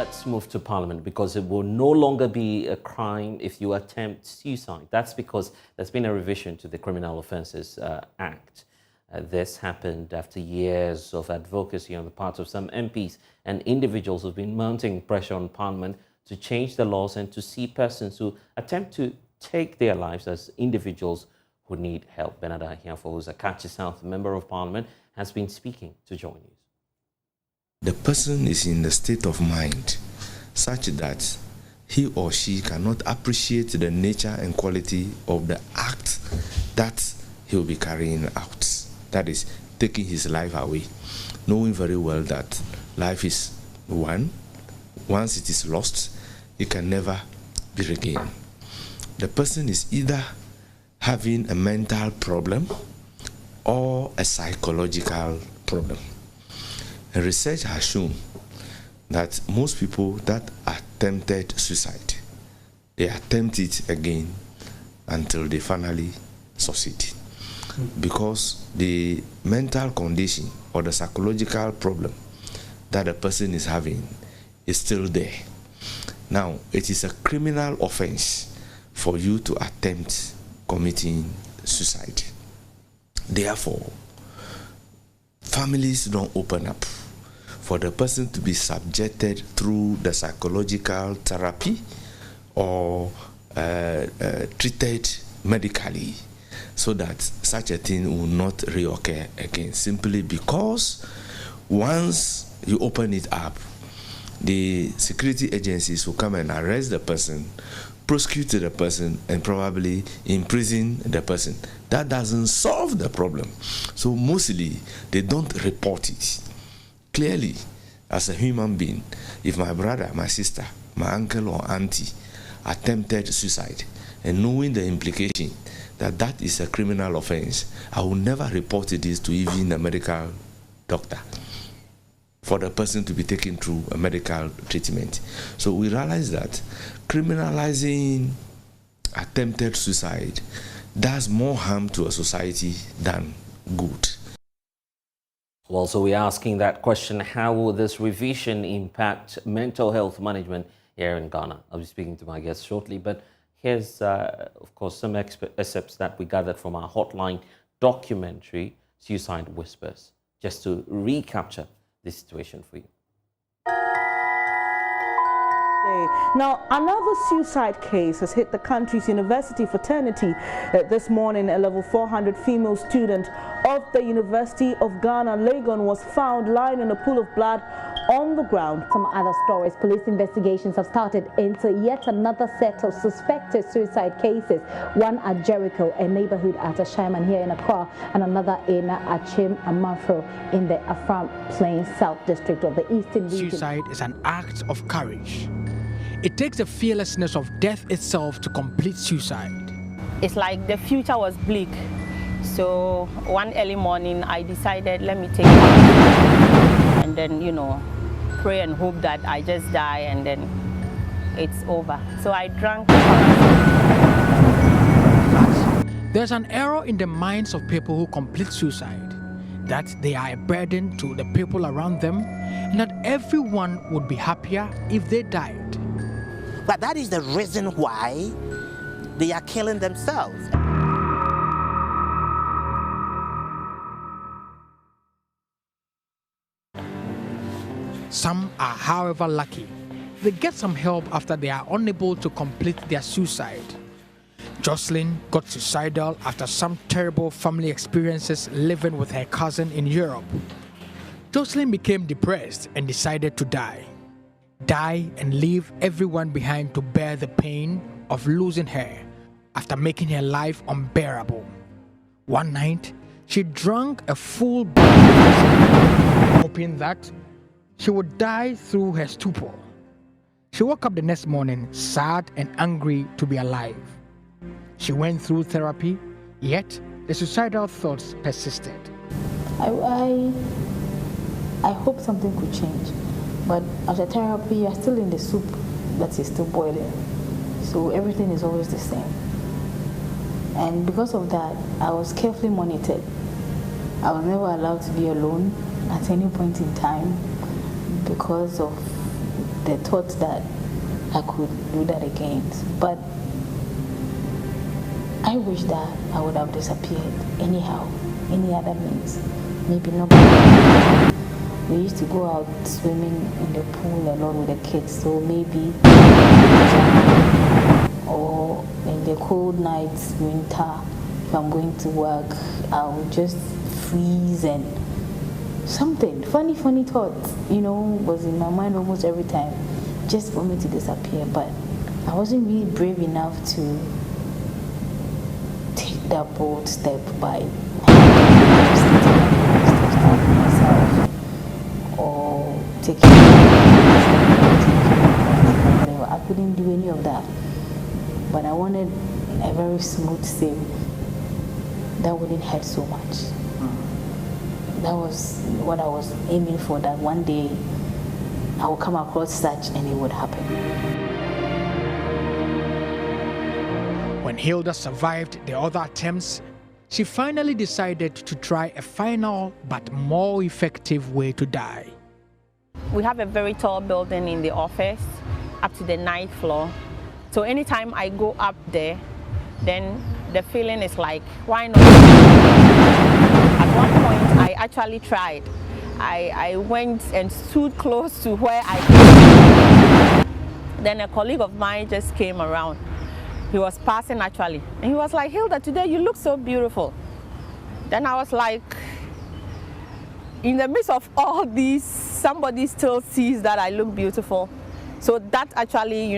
let's move to Parliament, because it will no longer be a crime if you attempt suicide. That's because there's been a revision to the Criminal Offences Act. This happened after years of advocacy on the part of some MPs and individuals who've been mounting pressure on Parliament to change the laws and to see persons who attempt to take their lives as individuals who need help. Bernard Ahiafo, who's a Kachi South Member of Parliament, has been speaking to JoyNews. The person is in the state of mind such that he or she cannot appreciate the nature and quality of the act that he will be carrying out. That is, taking his life away, knowing very well that life is one. Once it is lost, it can never be regained. The person is either having a mental problem or a psychological problem. And research has shown that most people that attempted suicide, they attempt it again until they finally succeed. Because the mental condition or the psychological problem that the person is having is still there. Now, it is a criminal offense for you to attempt committing suicide. Therefore, families don't open up for the person to be subjected through the psychological therapy or treated medically, so that such a thing will not reoccur again, simply because once you open it up, the security agencies will come and arrest the person, prosecute the person, and probably imprison the person. That doesn't solve the problem. So mostly they don't report it. Clearly, as a human being, if my brother, my sister, my uncle or auntie attempted suicide, and knowing the implication that that is a criminal offense, I will never report this to even a medical doctor for the person to be taken through a medical treatment. So we realize that criminalizing attempted suicide does more harm to a society than good. Well, so we're asking that question: how will this revision impact mental health management here in Ghana? I'll be speaking to my guests shortly, but here's, of course, some excerpts that we gathered from our Hotline documentary, Suicide Whispers, just to recapture this situation for you. Now, another suicide case has hit the country's university fraternity. This morning, a level 400 female student of the University of Ghana, Legon, was found lying in a pool of blood on the ground. Some other stories: police investigations have started into yet another set of suspected suicide cases. One at Jericho, a neighborhood at Ashaiman here in Accra, and another in Achim Amanfro in the Afram Plains South District of the Eastern region. Suicide is an act of courage. It takes the fearlessness of death itself to complete suicide. It's like the future was bleak. So one early morning, I decided, let me take it and then, pray and hope that I just die and then it's over. So I drank. But there's an error in the minds of people who complete suicide, that they are a burden to the people around them, and that everyone would be happier if they died. But that is the reason why they are killing themselves. Some are, however, lucky. They get some help after they are unable to complete their suicide. Jocelyn got suicidal after some terrible family experiences living with her cousin in Europe. Jocelyn became depressed and decided to die. Die and leave everyone behind to bear the pain of losing her after making her life unbearable. One night, she drank a full bottle, hoping that she would die through her stupor. She woke up the next morning sad and angry to be alive. She went through therapy, yet the suicidal thoughts persisted. I hope something could change. But after therapy, you're still in the soup that is still boiling. So everything is always the same. And because of that, I was carefully monitored. I was never allowed to be alone at any point in time because of the thought that I could do that again. But I wish that I would have disappeared anyhow, any other means. Maybe not. We used to go out swimming in the pool a lot with the kids, so maybe, or in the cold nights, winter, if I'm going to work, I'll just freeze and something, funny thoughts, was in my mind almost every time, just for me to disappear. But I wasn't really brave enough to take that bold step by myself or taking I couldn't do any of that. But I wanted a very smooth sail that wouldn't hurt so much. That was what I was aiming for, that one day I would come across such and it would happen. When Hilda survived the other attempts, she finally decided to try a final but more effective way to die. We have a very tall building in the office, up to the 9th floor. So anytime I go up there, then the feeling is like, why not? At one point, I actually tried. I went and stood close to where I could. Then a colleague of mine just came around. He was passing actually, and he was like, Hilda, today you look so beautiful. Then I was like, in the midst of all these, somebody still sees that I look beautiful. So that actually,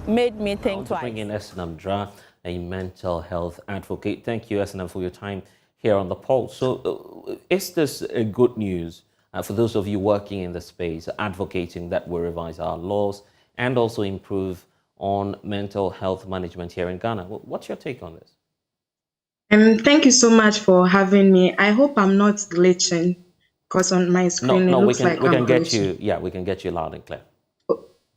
made me think twice. Bring in Ese and I, a mental health advocate. Thank you, Ese and I, for your time here on The Pulse. So is this good news for those of you working in the space, advocating that we revise our laws and also improve on mental health management here in Ghana? What's your take on this? Thank you so much for having me. I hope I'm not glitching, because on my screen it looks like I'm glitching. We can get you loud and clear.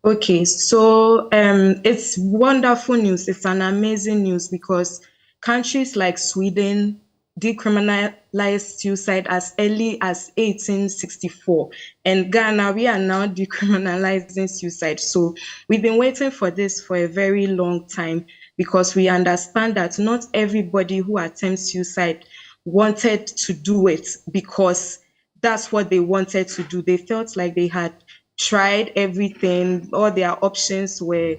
Okay, so it's wonderful news. It's an amazing news, because countries like Sweden decriminalized suicide as early as 1864, and Ghana, we are now decriminalizing suicide. So we've been waiting for this for a very long time, because we understand that not everybody who attempts suicide wanted to do it because that's what they wanted to do. They felt like they had tried everything, all their options were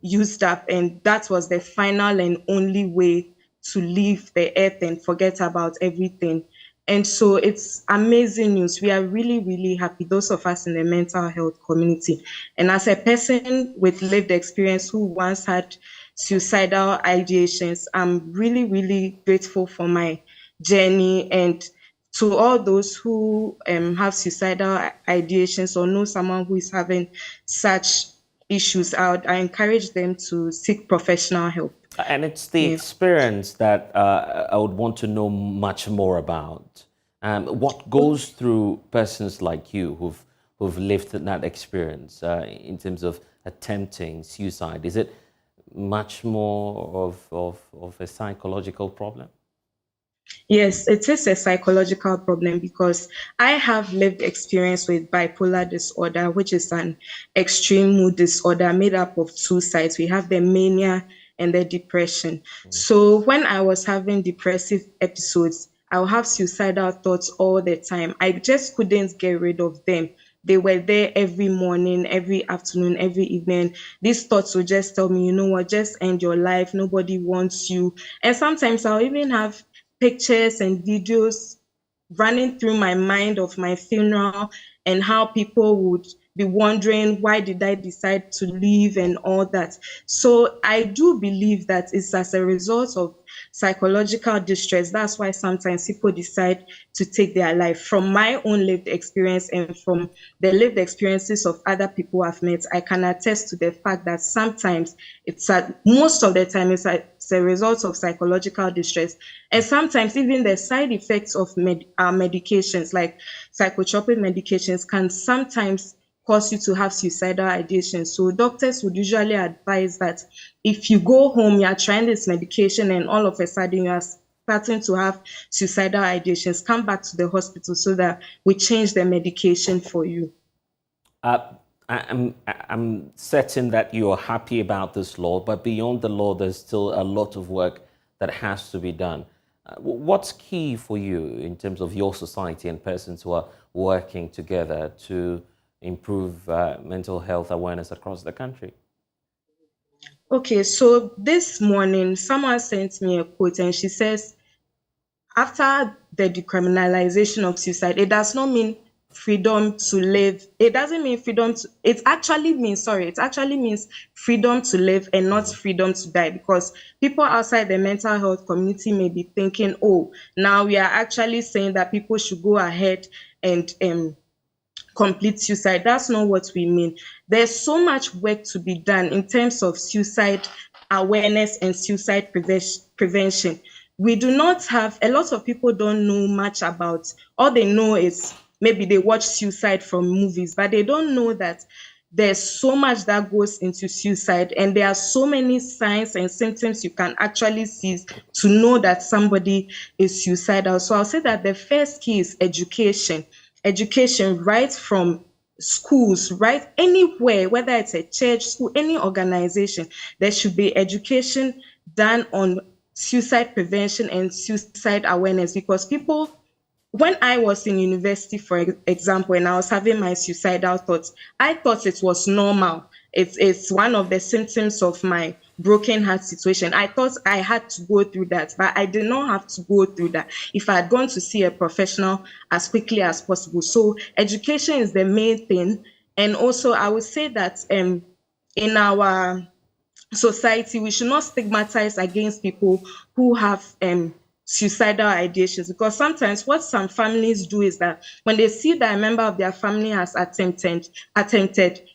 used up, and that was the final and only way to leave the earth and forget about everything. And so it's amazing news. We are really, really happy, those of us in the mental health community. And as a person with lived experience who once had suicidal ideations, I'm really, really grateful for my journey. And to all those who have suicidal ideations or know someone who is having such issues, I encourage them to seek professional help. And it's the experience that I would want to know much more about. What goes through persons like you who've lived that experience in terms of attempting suicide? Is it much more of a psychological problem? Yes, it is a psychological problem, because I have lived experience with bipolar disorder, which is an extreme mood disorder made up of two sides. We have the mania and the depression. So when I was having depressive episodes, I would have suicidal thoughts all the time. I just couldn't get rid of them. They were there every morning, every afternoon, every evening. These thoughts would just tell me, you know what, just end your life. Nobody wants you. And sometimes I'll even have pictures and videos running through my mind of my funeral and how people would be wondering, why did I decide to leave and all that. So I do believe that it's as a result of psychological distress. That's why sometimes people decide to take their life. From my own lived experience and from the lived experiences of other people I've met, I can attest to the fact that sometimes most of the time it's a result of psychological distress. And sometimes even the side effects of medications like psychotropic medications can sometimes cause you to have suicidal ideation. So doctors would usually advise that if you go home, you're trying this medication and all of a sudden you are starting to have suicidal ideations, come back to the hospital so that we change the medication for you. I'm certain that you are happy about this law, but beyond the law, there's still a lot of work that has to be done. What's key for you in terms of your society and persons who are working together to improve mental health awareness across the country? Okay, so this morning, someone sent me a quote and she says, after the decriminalization of suicide, it does not mean freedom to live. It doesn't mean freedom to, it actually means freedom to live and not freedom to die, because people outside the mental health community may be thinking, oh, now we are actually saying that people should go ahead and complete suicide. That's not what we mean. There's so much work to be done in terms of suicide awareness and suicide prevention. We do not have, a lot of people don't know much about, all they know is maybe they watch suicide from movies, but they don't know that there's so much that goes into suicide, and there are so many signs and symptoms you can actually see to know that somebody is suicidal. So I'll say that the first key is education. Education right from schools, right anywhere, whether it's a church, school, any organization, there should be education done on suicide prevention and suicide awareness, because people, when I was in university, for example, and I was having my suicidal thoughts, I thought it was normal. It's one of the symptoms of my broken heart situation. I thought I had to go through that, but I did not have to go through that if I had gone to see a professional as quickly as possible. So education is the main thing. And also I would say that in our society, we should not stigmatize against people who have suicidal ideations, because sometimes what some families do is that when they see that a member of their family has attempted,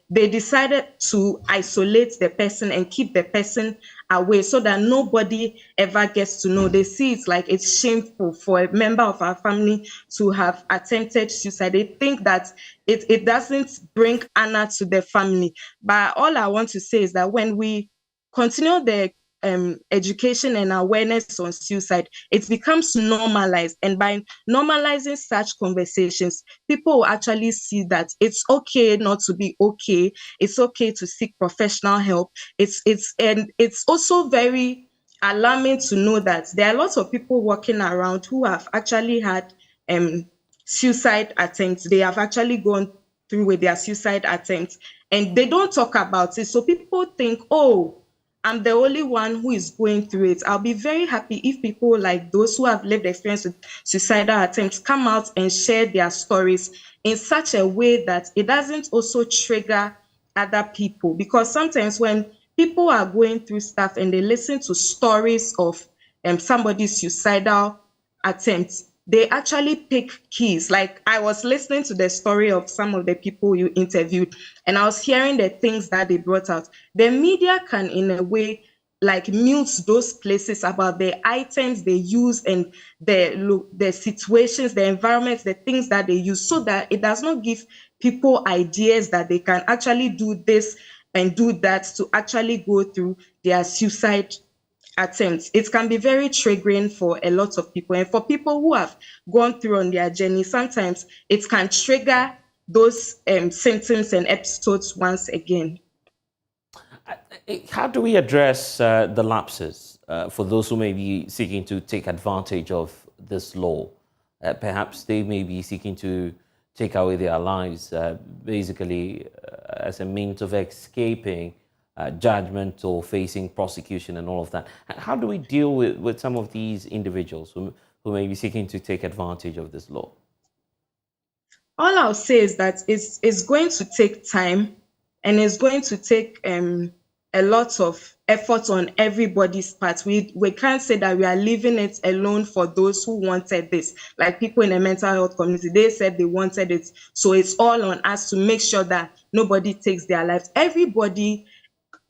they decided to isolate the person and keep the person away so that nobody ever gets to know. They see it's like it's shameful for a member of our family to have attempted suicide. They think that it doesn't bring honor to the family. But all I want to say is that when we continue the education and awareness on suicide, it becomes normalized. And by normalizing such conversations, people will actually see that it's okay not to be okay. It's okay to seek professional help. It's also very alarming to know that there are lots of people walking around who have actually had suicide attempts. They have actually gone through with their suicide attempts, and they don't talk about it. So people think, oh, I'm the only one who is going through it. I'll be very happy if people like those who have lived experience with suicidal attempts come out and share their stories in such a way that it doesn't also trigger other people. Because sometimes when people are going through stuff and they listen to stories of somebody's suicidal attempts, they actually pick keys. Like I was listening to the story of some of the people you interviewed, and I was hearing the things that they brought out. The media can, in a way, like mute those places about the items they use and the situations, the environments, the things that they use, so that it does not give people ideas that they can actually do this and do that to actually go through their suicide attempts. It can be very triggering for a lot of people, and for people who have gone through on their journey, sometimes it can trigger those symptoms and episodes once again. How do we address the lapses for those who may be seeking to take advantage of this law? Perhaps they may be seeking to take away their lives, basically as a means of escaping judgment or facing prosecution and all of that. How do we deal with some of these individuals who may be seeking to take advantage of this law? All I'll say is that it's going to take time, and it's going to take a lot of effort on everybody's part. We can't say that we are leaving it alone for those who wanted this. Like people in the mental health community, they said they wanted it. So it's all on us to make sure that nobody takes their lives. Everybody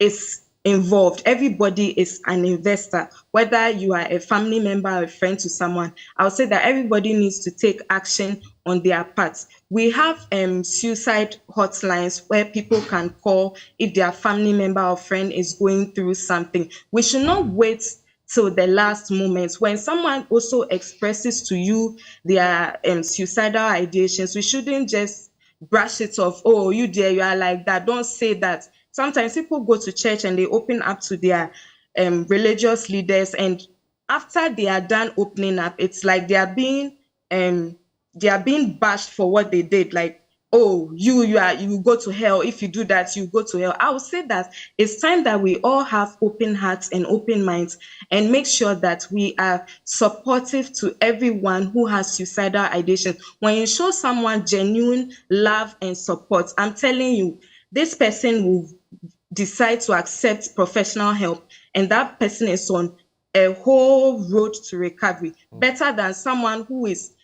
is involved. Everybody is an investor, whether you are a family member or a friend to someone. I would say that everybody needs to take action on their part. We have suicide hotlines where people can call if their family member or friend is going through something. We should not wait till the last moment. When someone also expresses to you their suicidal ideations, we shouldn't just brush it off. Oh, you dear, you are like that. Don't say that. Sometimes people go to church and they open up to their religious leaders, and after they are done opening up, it's like they are being bashed for what they did. Like, oh, you go to hell if you do that. You go to hell. I would say that it's time that we all have open hearts and open minds, and make sure that we are supportive to everyone who has suicidal ideation. When you show someone genuine love and support, I'm telling you, this person will decide to accept professional help, and that person is on a whole road to recovery, better than someone who is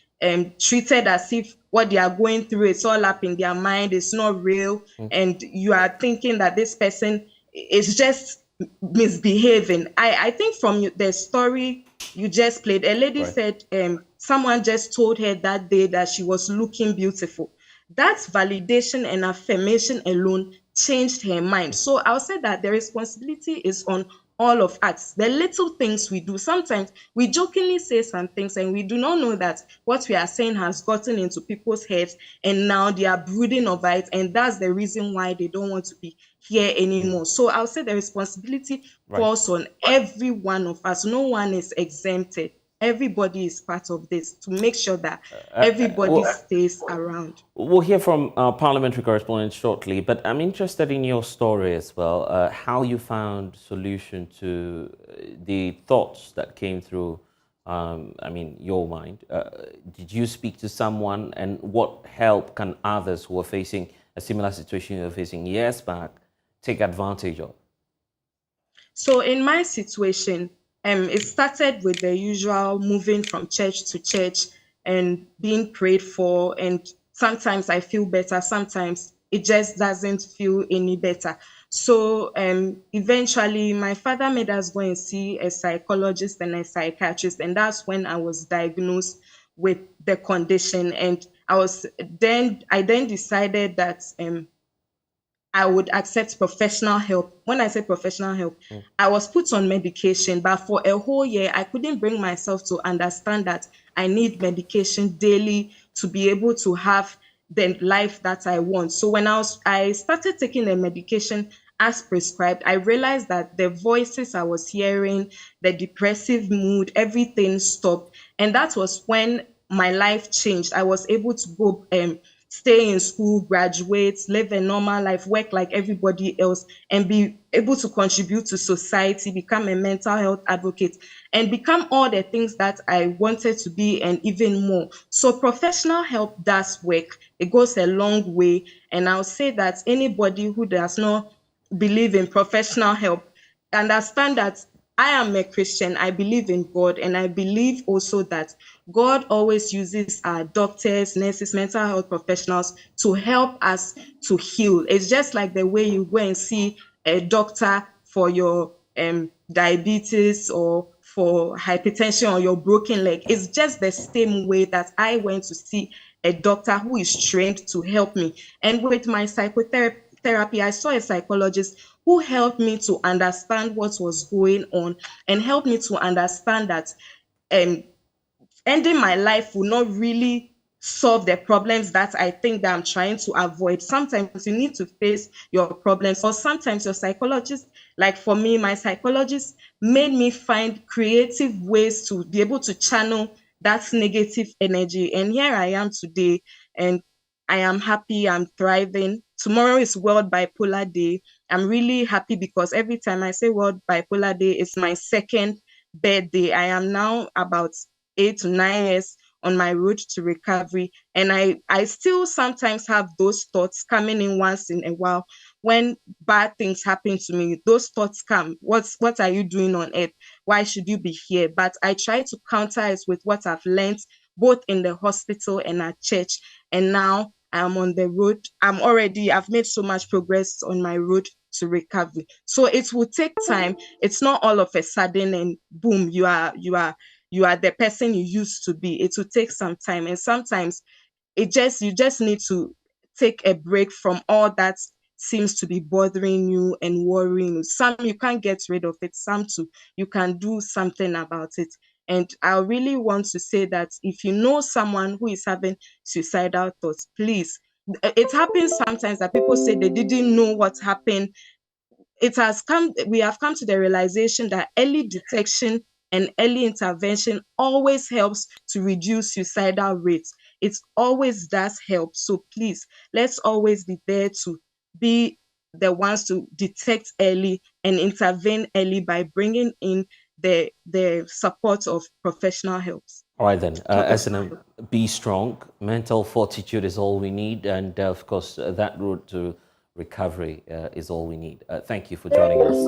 treated as if what they are going through is all up in their mind, it's not real, and you are thinking that this person is just misbehaving. I think from the story you just played, a lady said someone just told her that day that she was looking beautiful. That validation and affirmation alone changed her mind. So I'll say that the responsibility is on all of us. The little things we do, sometimes we jokingly say some things and we do not know that what we are saying has gotten into people's heads, and now they are brooding over it, and that's the reason why they don't want to be here anymore. So I'll say the responsibility falls on every one of us. No one is exempted. Everybody is part of this, to make sure that everybody stays around. We'll hear from our parliamentary correspondent shortly, but I'm interested in your story as well, how you found solution to the thoughts that came through, your mind. Did you speak to someone, and what help can others who are facing a similar situation you were facing years back take advantage of? So in my situation, it started with the usual moving from church to church and being prayed for. And sometimes I feel better, sometimes it just doesn't feel any better. So eventually my father made us go and see a psychologist and a psychiatrist. And that's when I was diagnosed with the condition. And I then decided that I would accept professional help. When I say professional help, I was put on medication, but for a whole year, I couldn't bring myself to understand that I need medication daily to be able to have the life that I want. So when I started taking the medication as prescribed, I realized that the voices I was hearing, the depressive mood, everything stopped. And that was when my life changed. I was able to go stay in school, graduate, live a normal life, work like everybody else, and be able to contribute to society, become a mental health advocate, and become all the things that I wanted to be and even more. So professional help does work. It goes a long way. And I'll say that anybody who does not believe in professional help, understand that I am a Christian. I believe in God, and I believe also that God always uses our doctors, nurses, mental health professionals to help us to heal. It's just like the way you go and see a doctor for your diabetes or for hypertension or your broken leg. It's just the same way that I went to see a doctor who is trained to help me. And with my psychotherapy, I saw a psychologist who helped me to understand what was going on and helped me to understand that ending my life will not really solve the problems that I think that I'm trying to avoid. Sometimes you need to face your problems, or sometimes your psychologist, like for me, my psychologist made me find creative ways to be able to channel that negative energy. And here I am today, and I am happy, I'm thriving. Tomorrow is World Bipolar Day. I'm really happy because every time I say World Bipolar Day, it's my second birthday. I am now about 8 to 9 years on my road to recovery. And I still sometimes have those thoughts coming in once in a while. When bad things happen to me, those thoughts come. What are you doing on earth? Why should you be here? But I try to counter it with what I've learned, both in the hospital and at church. And now I'm on the road. I've made so much progress on my road to recovery. So it will take time. It's not all of a sudden and boom, you are the person you used to be. It will take some time. And sometimes you just need to take a break from all that seems to be bothering you and worrying you. Some you can't get rid of it, some too, you can do something about it. And I really want to say that if you know someone who is having suicidal thoughts, please it happens sometimes that people say they didn't know what happened. We have come to the realization that early detection and early intervention always helps to reduce suicidal rates. It always does help. So please, let's always be there to be the ones to detect early and intervene early by bringing in the support of professional help. All right then, Ese and I, be strong. Mental fortitude is all we need, and of course, that route to recovery is all we need. Thank you for joining us.